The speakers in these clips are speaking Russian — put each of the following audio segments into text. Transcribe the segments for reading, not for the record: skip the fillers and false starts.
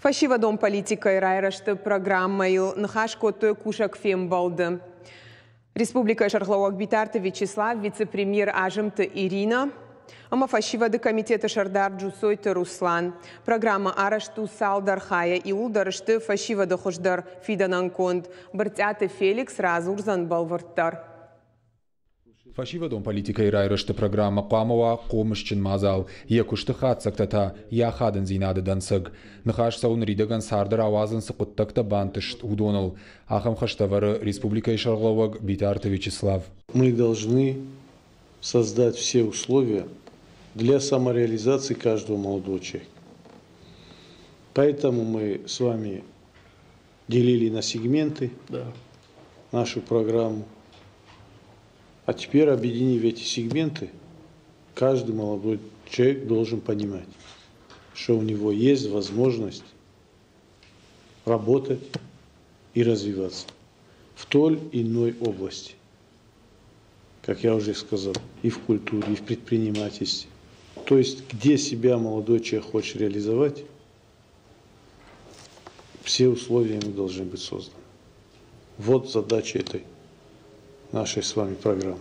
Фашива дом политика и райрашты программой нахашкоты кушак фембалды. Республика Шарлауак Битарты Вячеслав, вице-премьер Ажимты Ирина, ама фашивады комитета Шардар Джусойты Руслан. Программа арашту Салдархая и улдарышты фашивады хождар Фидананконд. Бартяты Феликс Разурзан Балварттар. Фашивадон политика и райрашты программа Камова Комышчин Мазал. Екушты хатсактата яхадын зинады дансыг. Нахаш саун ридаган сардар авазын сыкуттакта бантышт удонал. Ахам хаштавары Республика Шарлауак Битарты Вячеслав. Мы должны создать все условия для самореализации каждого молодого человека. Поэтому мы с вами делили на сегменты нашу программу. А теперь, объединив эти сегменты, каждый молодой человек должен понимать, что у него есть возможность работать и развиваться в той или иной области. Как я уже сказал, и в культуре, и в предпринимательстве. То есть, где себя молодой человек хочет реализовать, все условия ему должны быть созданы. Вот задача этой нашей с вами программы.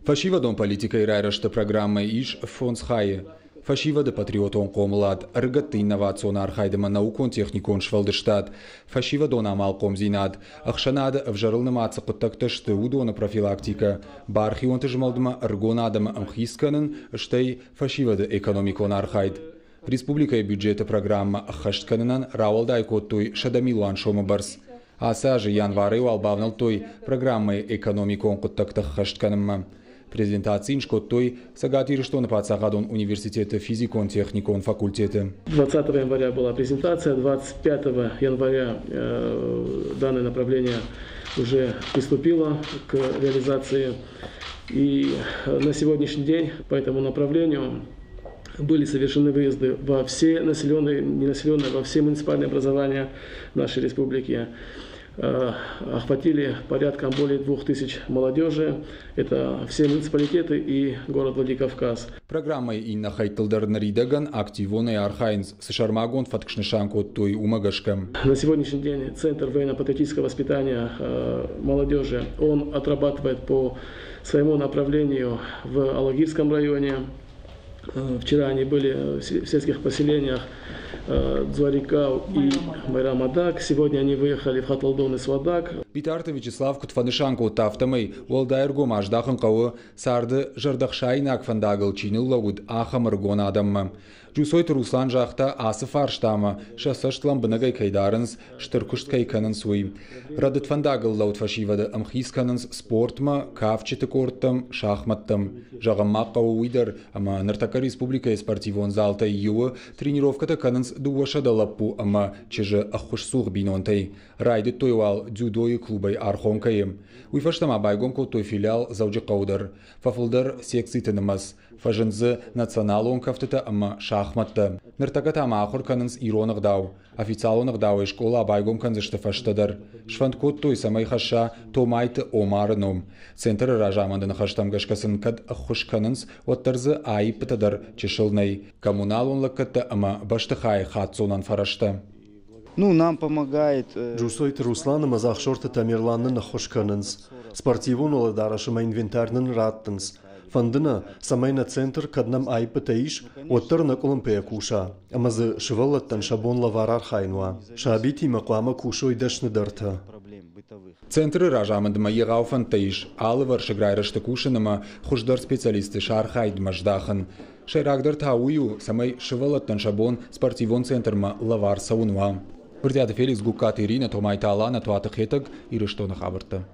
Фашивадон политика и райрашты программы иш фонсхае. Фашивады патриотон комлад, ргаты инновацион архайдыма наукон техникон швалдыштат. Фашивадон амал комзинад. Ахшанад вжарылным ацықыттактышты удона профилактика. Бархион тыжмалдыма ргонадым амхисканын, штей фашивады экономикон архайд. Республика бюджета программа ахаштканынан равалдай коттуй шадамилуан шомабарс. Асажи январы албавнал той программы экономикон куттактах хаштканымма. Презентациин шкоттой сагатирыштон пацагадон университета физикон техникон факультеты. 20 января была презентация, 25 января данное направление уже приступило к реализации. И на сегодняшний день по этому направлению были совершены выезды во все населенные, ненаселенные, во все муниципальные образования нашей республики. Охватили порядком более 2000 молодежи. Это все муниципалитеты и город Владикавказ. Программой инна хайтылдарын ридаган активоны архайнс с шармагон фаткшнышанко той умагашкам. На сегодняшний день Центр военно-патриотического воспитания молодежи, он отрабатывает по своему направлению в Алагирском районе. Вчера они были в сельских поселениях Дзуарикау и Майрамадак. Сегодня они выехали в Хаталдон и Свадак. Битарты Вячеслав Кутфанышанко тафтамай Уалдайрго Маждахын кавы сарды жардахшайнак фандагыл чиныл лагуд ахамыргон адамма. Джусойты Руслан жахта асы фарштама шасаштлам бынагай кайдарынс штыркушт кайканын суй. Радыт фандагыл лаут фашивады амхисканынс спортма, кавчеты корттам, шахматтам. Жағаммақ кавы уйдар, ама Нартака Республика спортивон залта юы тренировката канынс дуашада лаппу, ама чежы ахушсух бинонтай. Райды тойвал дзюдои клубай архонкайым. Уйфаштама байгонко той филиал зауджи каудар. Фафылдар секцитынымыз. Фажынзы националон кафтыта ама шахматта. Нартаката ама ахур канынс иронық дау. Официалонық дау школа байгом канзышты фаштадар. Шванткот той самай хаша томайты омарыном. Центр ражамандын хаштамгашкасын кад ахуш канынс оттарзы айыптадар чешылнай. Коммуналон лаккатта ама баштыхай хатсонан фарашта. Нам помогает... Джусойт Русланым азахшорты Тамерланны нахошканынс. Спортивон оладарашыма инвентарнын раттынс. Фандына самайна центр каднам айпытаиш оттыр накулым пеякуша. Амазы шывалаттан шабон лаварар хайнуа. Шабити мақуама кушой дашны дырта. Центры ражамандыма егауфан таиш. Алы варшыграйрышты кушыныма хуждар специалисты шархайд маждахын. Шайрагдар таую самай шывалаттан шабон спортивон центрма лавар саунуа. Вырдяды Феликс Гукат Ирина Томайталана Туатахетаг и Рыштона Хабарта.